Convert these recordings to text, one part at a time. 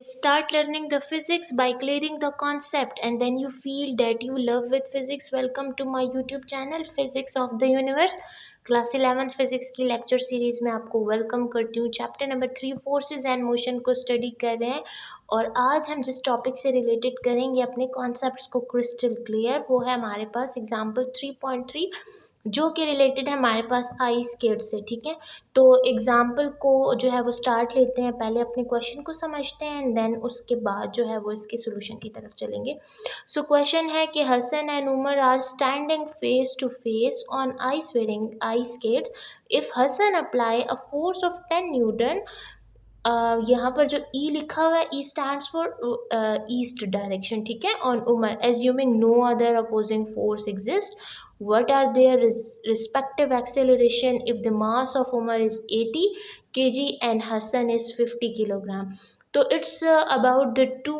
Start learning the physics by clearing the concept and then you feel that you love with physics. Welcome to my YouTube channel Physics of the Universe. Class 11th physics की lecture series में आपको welcome करती हूँ। Chapter number 3 forces and motion को study कर रहे हैं और आज हम जिस टॉपिक से रिलेटेड करेंगे अपने कॉन्सेप्ट्स को क्रिस्टल क्लियर, वो है हमारे पास एग्जाम्पल 3.3 जो कि रिलेटेड है हमारे पास आई स्केट से। ठीक है, तो एग्जाम्पल को जो है वो स्टार्ट लेते हैं, पहले अपने क्वेश्चन को समझते हैं एंड देन उसके बाद जो है वो इसके सोल्यूशन की तरफ चलेंगे। सो क्वेश्चन है कि Hassan and Umar are standing face to face on ice wearing ice skates. If Hassan apply a force of 10 newton, यहाँ पर जो ई लिखा हुआ है, E stands for east direction. ठीक है, on Umar assuming no other opposing force exist, what are their respective acceleration if the mass of Umar is 80 kg and Hassan is 50 kilogram. तो it's about the two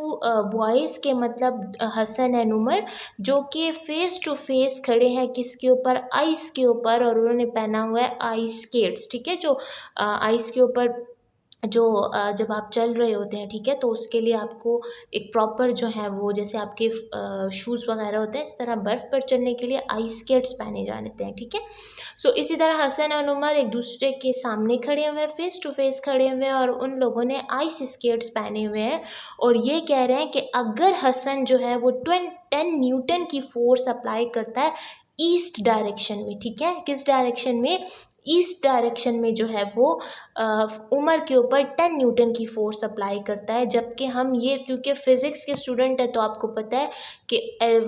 boys के मतलब Hasan and Umar जो कि face to face खड़े हैं किसके ऊपर, ice के ऊपर, और उन्होंने पहना हुआ है आइस स्केट्स। ठीक है, जो आइस के ऊपर जो जब आप चल रहे होते हैं, ठीक है, तो उसके लिए आपको एक प्रॉपर जो है वो जैसे आपके शूज़ वगैरह होते हैं, इस तरह बर्फ़ पर चलने के लिए आइस स्केट्स पहने जाते हैं। ठीक है, सो इसी तरह हसन और उमर एक दूसरे के सामने खड़े हुए हैं, फेस टू फेस खड़े हुए हैं और उन लोगों ने आइस स्केट्स पहने हुए हैं और ये कह रहे हैं कि अगर हसन जो है वो 10 न्यूटन की फोर्स अप्लाई करता है ईस्ट डायरेक्शन में, ठीक है, किस डायरेक्शन में, ईस्ट डायरेक्शन में जो है वो उमर के ऊपर 10 न्यूटन की फोर्स अप्लाई करता है। जबकि हम ये क्योंकि फिज़िक्स के स्टूडेंट है तो आपको पता है कि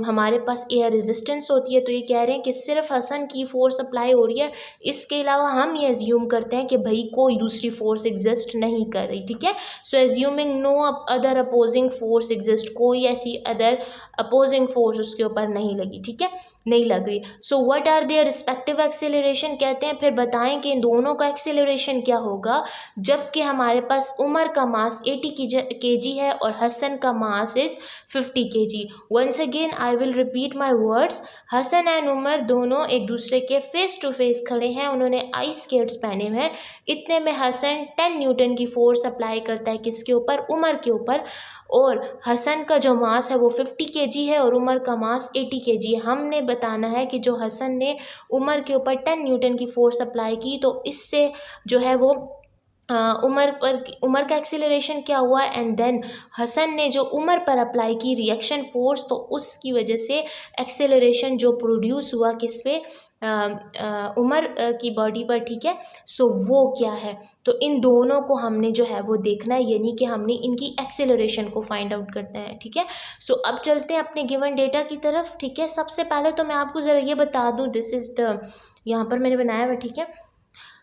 हमारे पास एयर रेजिस्टेंस होती है, तो ये कह रहे हैं कि सिर्फ हसन की फोर्स अप्लाई हो रही है, इसके अलावा हम ये एज्यूम करते हैं कि भाई कोई दूसरी फोर्स एग्जिस्ट नहीं कर रही। ठीक है, so assuming no other opposing force exist, कोई ऐसी अदर अपोजिंग फोर्स उसके ऊपर नहीं लगी। ठीक है, नहीं लग रही। So what are their respective acceleration, कहते हैं फिर बताएं कि इन दोनों का एक्सेलरेशन क्या होगा जबकि हमारे पास उमर का मास 80 kg है और हसन का mass is 50 kg। Once again I will repeat my words, Hassan and Umar दोनों एक दूसरे के फेस टू फेस खड़े हैं, उन्होंने आइस स्केट्स पहने हुए हैं। इतने में हसन 10 न्यूटन की फोर्स अप्लाई करता है किसके ऊपर, उमर के ऊपर, और हसन का जो मास है वो 50 kg है और उमर का मास 80 kg है। हमने बताना है कि जो हसन ने उमर के ऊपर 10 न्यूटन की फोर्स अप्लाई की तो इससे जो है वो उमर का एक्सेलरेशन क्या हुआ एंड देन हसन ने जो उमर पर अप्लाई की रिएक्शन फोर्स, तो उसकी वजह से एक्सेलरेशन जो प्रोड्यूस हुआ किस पे, उमर की बॉडी पर। ठीक है, सो वो क्या है, तो इन दोनों को हमने जो है वो देखना है, यानी कि हमने इनकी एक्सेलरेशन को फाइंड आउट करना है। ठीक है, सो अब चलते हैं अपने गिवन डेटा की तरफ। ठीक है, सबसे पहले तो मैं आपको ज़रा ये बता दूं, दिस इज़ द, यहाँ पर मैंने बनाया हुआ। ठीक है,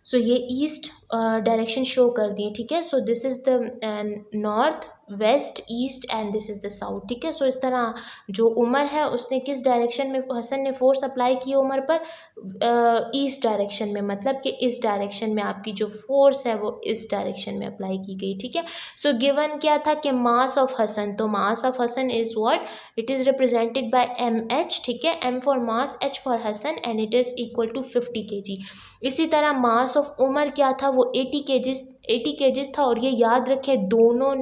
सो ये ईस्ट डायरेक्शन शो कर दिए। ठीक है, so this is the north, west, east and this is the south. ठीक है, सो इस तरह जो उमर है उसने किस डायरेक्शन में, हसन ने फोर्स अप्लाई की उमर पर, ईस्ट डायरेक्शन में, मतलब कि इस डायरेक्शन में आपकी जो फोर्स है वो इस डायरेक्शन में अप्लाई की गई। ठीक है, सो गिवन क्या था कि मास ऑफ हसन, तो mass of Hassan is what, it is represented by mh। ठीक है, m for mass, h for Hassan and it is equal to 50 kg। इसी तरह मास ऑफ उमर क्या था, वो 80 kg था। और ये याद रखें दोनों,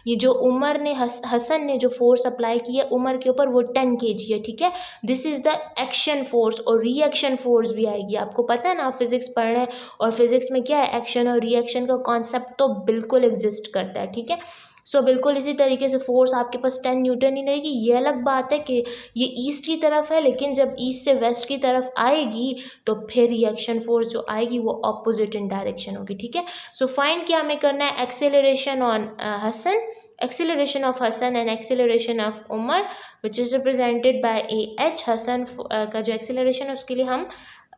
ये जो उमर ने हसन ने जो फोर्स अप्लाई की है उमर के ऊपर वो 10 kg है। ठीक है, this is the action force, और रिएक्शन फोर्स भी आएगी। आपको पता है ना, आप फिजिक्स पढ़ रहे हैं और फिजिक्स में क्या है, एक्शन और रिएक्शन का कॉन्सेप्ट तो बिल्कुल एग्जिस्ट करता है। ठीक है, सो बिल्कुल इसी तरीके से फोर्स आपके पास 10 न्यूटन ही रहेगी। ये अलग बात है कि ये ईस्ट की तरफ है, लेकिन जब ईस्ट से वेस्ट की तरफ आएगी तो फिर रिएक्शन फोर्स जो आएगी वो ऑपोजिट इन डायरेक्शन होगी। ठीक है, सो फाइंड क्या हमें करना है, acceleration on Hassan, acceleration of Hassan and acceleration of Umar which is represented by AH। Hassan का जो acceleration है उसके लिए हम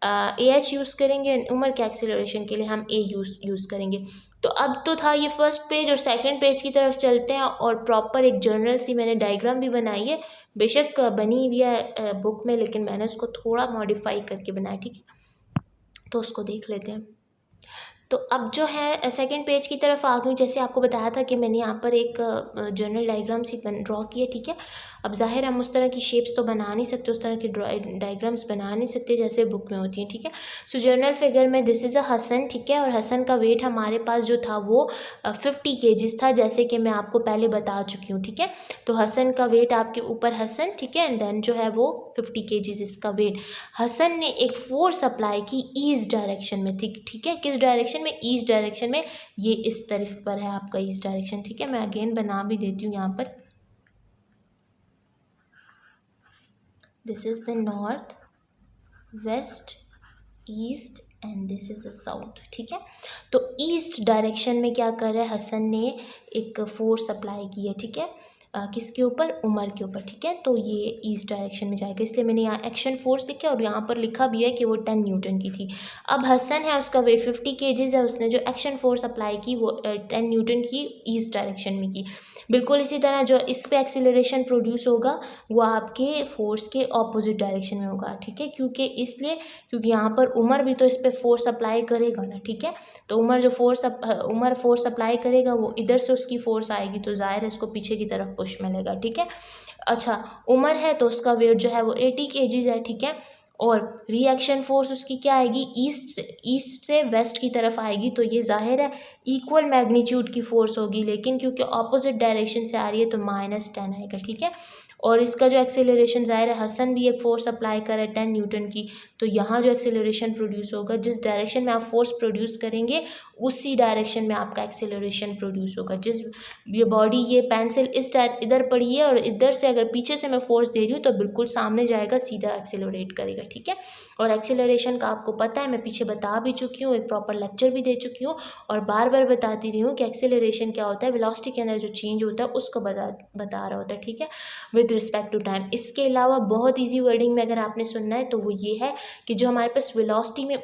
AH यूज़ करेंगे, उमर के acceleration के लिए हम A यूज़ करेंगे। तो अब तो था ये फर्स्ट पेज, और सेकंड पेज की तरफ चलते हैं और प्रॉपर एक जनरल सी मैंने डायग्राम भी बनाई है, बेशक बनी हुई है बुक में, लेकिन मैंने उसको थोड़ा मॉडिफाई करके बनाया। ठीक है, तो उसको देख लेते हैं। तो अब जो है सेकंड पेज की तरफ आ गई हूँ। जैसे आपको बताया था कि मैंने यहाँ पर एक जर्नल डायग्राम सी ड्रॉ की है, ठीक है। अब ज़ाहिर हम उस तरह की शेप्स तो बना नहीं सकते, उस तरह की डायग्राम्स बना नहीं सकते जैसे बुक में होती हैं, ठीक है। सो जर्नल फिगर में दिस इज़ अ हसन, ठीक है। और हसन का वेट हमारे पास जो था वो 50 kgs था, जैसे कि मैं आपको पहले बता चुकी हूँ, ठीक है। तो हसन का वेट आपके ऊपर हसन, ठीक है, एंड देन जो है वो 50 kgs इसका वेट। हसन ने एक फोर्स अप्लाई की ईस्ट डायरेक्शन में, ठीक है। किस डायरेक्शन में? ईस्ट डायरेक्शन में। ये इस तरफ पर है आपका ईस्ट डायरेक्शन, ठीक है। मैं अगेन बना भी देती हूँ यहाँ पर। This is the north, west, east and this is the south, ठीक है। तो ईस्ट डायरेक्शन में क्या कर रहा है हसन ने? एक फोर्स अप्लाई की है, ठीक है। किसके ऊपर? उमर के ऊपर, ठीक है। तो ये ईस्ट डायरेक्शन में जाएगा, इसलिए मैंने यहाँ एक्शन फोर्स लिखा और यहाँ पर लिखा भी है कि वो 10 न्यूटन की थी। अब हसन है, उसका वेट 50 kgs है, उसने जो एक्शन फोर्स अप्लाई की वो 10 न्यूटन की ईस्ट डायरेक्शन में की। बिल्कुल इसी तरह जो इस पे एक्सीलरेशन प्रोड्यूस होगा वो आपके फोर्स के ऑपोजिट डायरेक्शन में होगा, ठीक है। क्योंकि यहाँ पर उमर भी तो इस पे फोर्स अप्लाई करेगा ना, ठीक है। तो उमर फोर्स अप्लाई करेगा, वो इधर से उसकी फोर्स आएगी तो जाहिर है इसको पीछे की तरफ पुश मिलेगा, ठीक है। अच्छा, उमर है तो उसका वेट जो है वो 80 kgs है, ठीक है। और रिएक्शन फोर्स उसकी क्या आएगी? ईस्ट से वेस्ट की तरफ आएगी, तो ये जाहिर है इक्वल मैग्नीट्यूड की फोर्स होगी, लेकिन क्योंकि ऑपोजिट डायरेक्शन से आ रही है तो -10 आएगा, ठीक है। और इसका जो एक्सेलरेशन जाहिर है हसन भी एक फोर्स अप्लाई करे 10 न्यूटन की, तो यहाँ जो एक्सेलरेशन प्रोड्यूस होगा, जिस डायरेक्शन में आप फोर्स प्रोड्यूस करेंगे उसी डायरेक्शन में आपका एक्सेलरेशन प्रोड्यूस होगा। ये बॉडी, ये पेंसिल इधर पड़ी है और इधर से अगर पीछे से मैं फोर्स दे रही हूँ तो बिल्कुल सामने जाएगा, सीधा एक्सेलरेट करेगा, ठीक है। और एक्सेलरेशन का आपको पता है, मैं पीछे बता भी चुकी हूँ, एक प्रॉपर लेक्चर भी दे चुकी हूँ और बार बार बताती रही हूँ कि एक्सेलरेशन क्या होता है, वेलोसिटी के अंदर जो चेंज होता है उसको बता रहा होता है, ठीक है, विद रिस्पेक्ट टू टाइम। इसके अलावा बहुत ईजी वर्डिंग में अगर आपने सुनना है तो वो ये है कि जो हमारे पास वेलोसिटी में,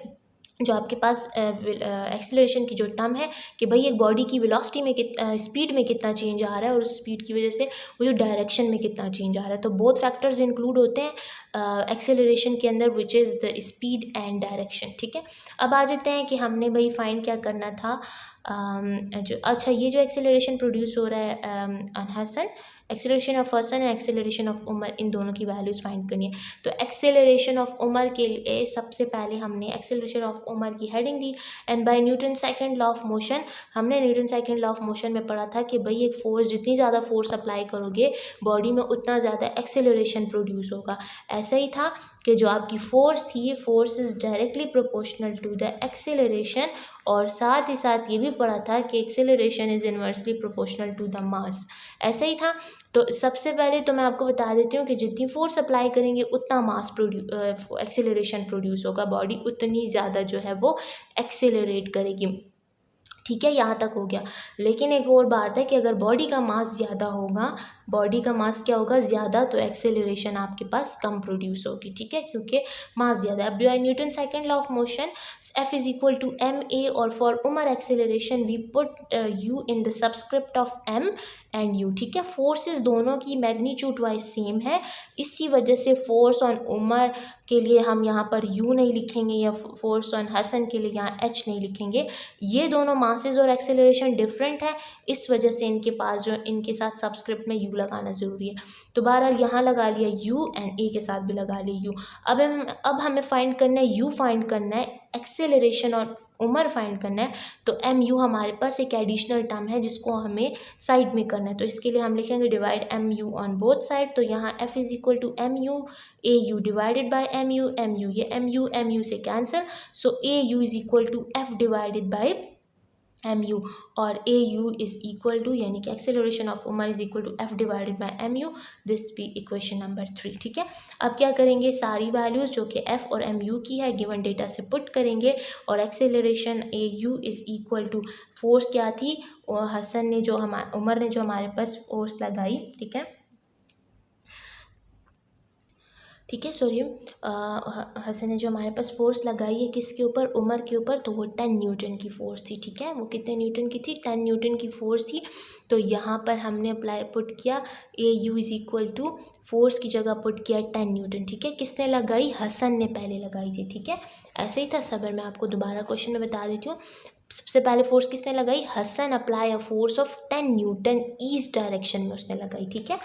जो आपके पास एक्सीलरेशन की जो टर्म है कि भाई एक बॉडी की वेलोसिटी में स्पीड में कितना चेंज आ रहा है और उस स्पीड की वजह से वो जो डायरेक्शन में कितना चेंज आ रहा है, तो बोथ फैक्टर्स इंक्लूड होते हैं एक्सेलरेशन के अंदर, विच is the speed and direction, ठीक है। अब आ जाते हैं कि हमने भाई फाइंड क्या करना था। ये जो एक्सेलरेशन प्रोड्यूस हो रहा है Hassan, acceleration of Hassan and acceleration of Umar, इन दोनों की वैल्यूज़ फाइंड करनी है। तो एक्सेलरेशन ऑफ उमर के लिए सबसे पहले हमने एक्सेलरेशन ऑफ उमर की हेडिंग दी, and by Newton second law of motion. हमने Newton second law of motion में पढ़ा था कि भाई एक फोर्स, जितनी ज़्यादा फोर्स अप्लाई करोगे बॉडी में उतना ज़्यादा एक्सेलरेशन प्रोड्यूस होगा। ऐसा ही था कि जो आपकी फोर्स थी, force is directly proportional to the acceleration, और साथ ही साथ ये भी पढ़ा था कि acceleration is inversely proportional to the mass. ऐसा ही था। तो सबसे पहले तो मैं आपको बता देती हूँ कि जितनी फोर्स अप्लाई करेंगे उतना एक्सेलरेशन प्रोड्यूस होगा, बॉडी उतनी ज़्यादा जो है वो एक्सेलरेट करेगी, ठीक है। यहाँ तक हो गया। लेकिन एक और बात है कि अगर बॉडी का मास ज़्यादा होगा, बॉडी का मास क्या होगा? ज़्यादा, तो एक्सेलरेशन आपके पास कम प्रोड्यूस होगी, ठीक है, क्योंकि मास ज़्यादा है। अब by Newton second law of motion F is equal to ma, और for Umar acceleration we put u in the subscript of m and u, ठीक है। फोर्सेस दोनों की मैग्नीट्यूड वाइज सेम है, इसी वजह से फोर्स ऑन उमर के लिए हम यहाँ पर u नहीं लिखेंगे, या फोर्स ऑन हसन के लिए यहाँ h नहीं लिखेंगे। ये दोनों मासेस और एक्सेलरेशन डिफरेंट है, इस वजह से इनके पास जो इनके साथ सबस्क्रिप्ट में u लगाना ज़रूरी है। तो बहरहाल यहाँ लगा लिया u एंड a के साथ भी लगा लिया u। अब हमें फाइंड करना है u, फाइंड करना है एक्सेलरेशन और उमर फाइंड करना है। तो mu हमारे पास एक एडिशनल टर्म है जिसको हमें साइड में करना है, तो इसके लिए हम लिखेंगे divide mu on both side. तो यहाँ F is equal to mu au divided by mu, ये mu से cancel, so au is equal to F divided by mu, और au इज इक्वल टू, यानी कि acceleration of Umar is equal to F divided by mu, this भी equation number 3, ठीक है। अब क्या करेंगे, सारी वैल्यूज़ जो कि F और mu की है गिवन डेटा से पुट करेंगे, और acceleration au is equal to force क्या थी, और उमर ने जो हमारे पास फोर्स लगाई, ठीक है, सॉरी, हसन ने जो हमारे पास फोर्स लगाई है किसके ऊपर, उमर के ऊपर, तो वो 10 न्यूटन की फोर्स थी, ठीक है। वो कितने न्यूटन की थी? 10 न्यूटन की फोर्स थी। तो यहाँ पर हमने पुट किया au is equal to, force की जगह पुट किया 10 न्यूटन, ठीक है। किसने लगाई? हसन ने पहले लगाई थी, ठीक है। ऐसे ही था सबर, मैं आपको दोबारा क्वेश्चन में बता देती हूँ। सबसे पहले फोर्स किसने लगाई, Hassan apply a force of 10 newton east direction में उसने लगाई, ठीक है।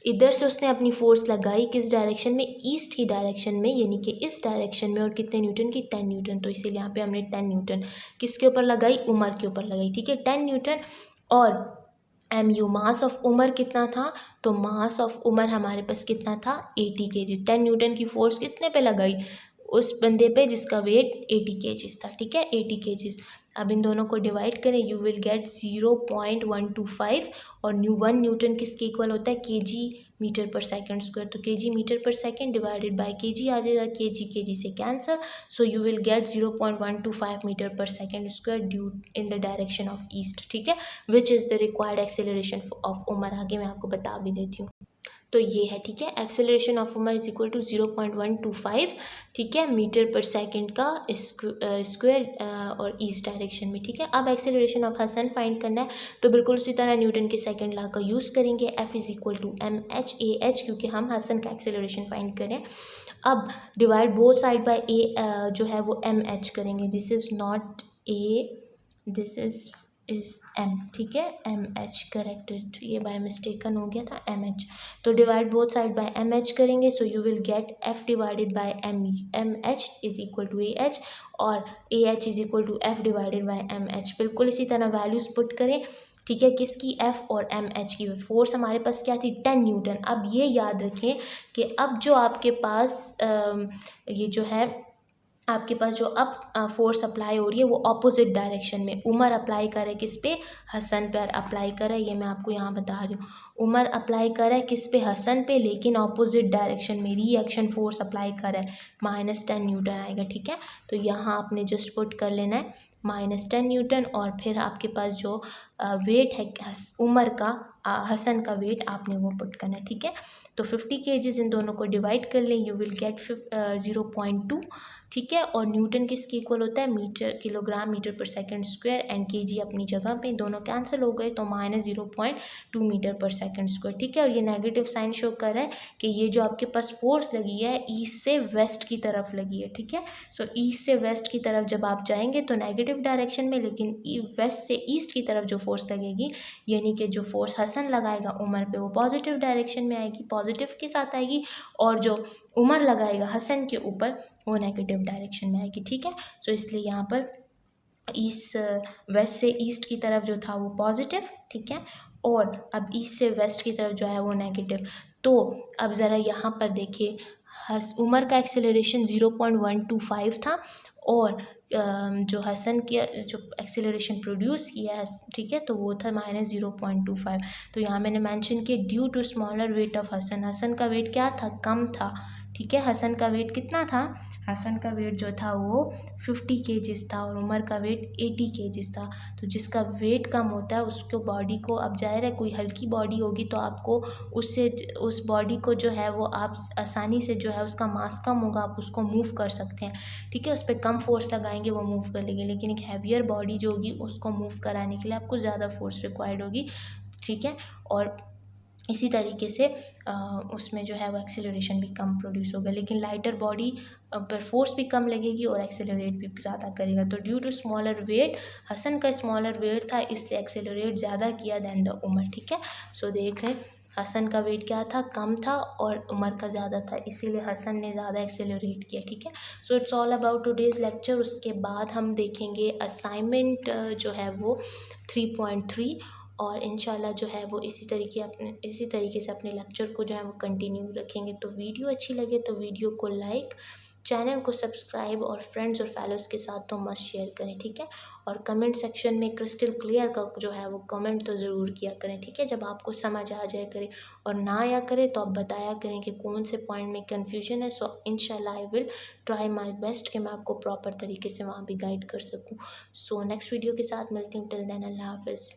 इधर से उसने अपनी फोर्स लगाई किस डायरेक्शन में, ईस्ट की डायरेक्शन में, यानी कि इस डायरेक्शन में, और कितने न्यूटन की, 10 न्यूटन। तो इसीलिए यहाँ पे हमने 10 न्यूटन किसके ऊपर लगाई, उमर के ऊपर लगाई, ठीक है, 10 न्यूटन। और mu मास ऑफ उमर कितना था, तो मास ऑफ उमर हमारे पास कितना था, 80 kg। 10 न्यूटन की फोर्स कितने पे लगाई, उस बंदे पे जिसका वेट 80 kg था, ठीक है, 80 kg। अब इन दोनों को डिवाइड करें, यू विल गेट 0.125, और 1 न्यूटन किसके इक्वल होता है, kg metre per second square. तो kg metre per second divided by kg आ जाएगा, kg से cancel, so you will get 0.125 metre per second square due in the direction of east, ठीक है, which is the required acceleration of Umar. आगे मैं आपको बता भी देती हूँ। तो ये है, ठीक है, acceleration of Umar is equal to 0.125, ठीक है, मीटर पर सेकंड का स्क्वायर और ईस्ट डायरेक्शन में, ठीक है। अब एक्सेलरेशन ऑफ हसन फाइंड करना है, तो बिल्कुल उसी तरह न्यूटन के सेकंड लॉ का यूज़ करेंगे, F is equal to mh/ah, क्योंकि हम हसन का एक्सेलरेशन फाइंड करें। अब divide both side by a जो है वो mh करेंगे, this is not a, this is m, ठीक है, mh करेक्टेड, ये बाय मिस्टेकन हो गया था, mh। तो divide both side by mh करेंगे, so you will get f divided by mh is equal to ah, और ah is equal to f divided by mh। बिल्कुल इसी तरह वैल्यूज पुट करें, ठीक है, किसकी, f और mh की। फोर्स हमारे पास क्या थी, 10 न्यूटन। अब ये याद रखें कि अब जो आपके पास ये जो है आपके पास जो अब फोर्स अप्लाई हो रही है वो ऑपोजिट डायरेक्शन में, उमर अप्लाई कर है किस पे, हसन पर अप्लाई कर है, ये मैं आपको यहाँ बता रही हूँ। उमर अप्लाई कर है किस पे, हसन पे, लेकिन ऑपोजिट डायरेक्शन में रिएक्शन फोर्स अप्लाई कर है, -10 न्यूटन आएगा, ठीक है। तो यहाँ आपने जस्ट पुट कर लेना है -10 न्यूटन, और फिर आपके पास जो वेट है उमर का, हसन का वेट आपने वो पुट करना है, ठीक है। तो 50 kg इन दोनों को डिवाइड कर लें, यू विल गेट 0.2, ठीक है। और न्यूटन किसके इक्वल होता है, metre, kilogram metre per second square, and KG अपनी जगह पे, दोनों कैंसिल हो गए, तो -0.2 मीटर पर सेकंड स्क्वायर, ठीक है। और ये नेगेटिव साइन शो कर रहा है कि ये जो आपके पास फोर्स लगी है ईस्ट से वेस्ट की तरफ लगी है, ठीक है। सो ईस्ट से वेस्ट की तरफ जब आप जाएंगे तो नेगेटिव डायरेक्शन में, लेकिन वेस्ट से ईस्ट की तरफ जो फोर्स लगेगी, यानी कि जो फोर्स हसन लगाएगा उमर पे, वो पॉजिटिव डायरेक्शन में आएगी, पॉजिटिव के साथ आएगी, और जो उमर लगाएगा हसन के ऊपर वो नेगेटिव डायरेक्शन में आएगी, ठीक है। सो इसलिए यहाँ पर ईस्ट, वेस्ट से ईस्ट की तरफ जो था वो पॉजिटिव, ठीक है, और अब ईस्ट से वेस्ट की तरफ जो है वो नेगेटिव। तो अब ज़रा यहाँ पर देखिए, उमर का एक्सेलरेशन 0.125 था, और जो हसन की जो एक्सेलरेशन प्रोड्यूस किया है, ठीक है, तो वो था -0.25। तो यहाँ मैंने मेंशन किया due to smaller weight of Hasan, Hasan का वेट क्या था, कम था, ठीक है। हसन का वेट कितना था, हसन का वेट जो था वो 50 kg था, और उमर का वेट 80 kg था। तो जिसका वेट कम होता है उसको बॉडी को, अब जाहिर है कोई हल्की बॉडी होगी तो आपको उससे, उस बॉडी को जो है वो आप आसानी से जो है उसका मास कम होगा, आप उसको मूव कर सकते हैं, ठीक है, उस पर कम फोर्स लगाएंगे वो मूव कर लेंगे। लेकिन एक हैवियर बॉडी जो होगी उसको मूव कराने के लिए आपको ज़्यादा फोर्स रिक्वायर्ड होगी, ठीक है। और इसी तरीके से उसमें जो है वो एक्सेलरेशन भी कम प्रोड्यूस होगा, लेकिन लाइटर बॉडी पर फोर्स भी कम लगेगी और एक्सेलरेट भी ज़्यादा करेगा। तो due to smaller weight, Hasan का स्मॉलर वेट था इसलिए एक्सेलरेट ज़्यादा किया दैन द उमर, ठीक है। सो देख लें, हसन का वेट क्या था, कम था, और उमर का ज़्यादा था, इसीलिए हसन ने ज़्यादा एक्सेलरेट किया, ठीक है। So it's all about today's lecture. उसके बाद हम देखेंगे असाइनमेंट जो है वो 3.3, और इंशाल्लाह जो है वो इसी तरीके से अपने लेक्चर को जो है वो कंटिन्यू रखेंगे। तो वीडियो अच्छी लगे तो वीडियो को लाइक, चैनल को सब्सक्राइब, और फ्रेंड्स और फैलोज़ के साथ तो मस्ट शेयर करें, ठीक है। और कमेंट सेक्शन में क्रिस्टल क्लियर का जो है वो कमेंट तो ज़रूर किया करें, ठीक है, जब आपको समझ आ जाए करे, और ना आया करे तो आप बताया करें कि कौन से पॉइंट में कन्फ्यूजन है। सो इंशाल्लाह I will try my best कि मैं आपको प्रॉपर तरीके से वहाँ भी गाइड कर सकूँ। सो नेक्स्ट वीडियो के साथ मिलती हूँ, टिल देन अल्लाह हाफिज़।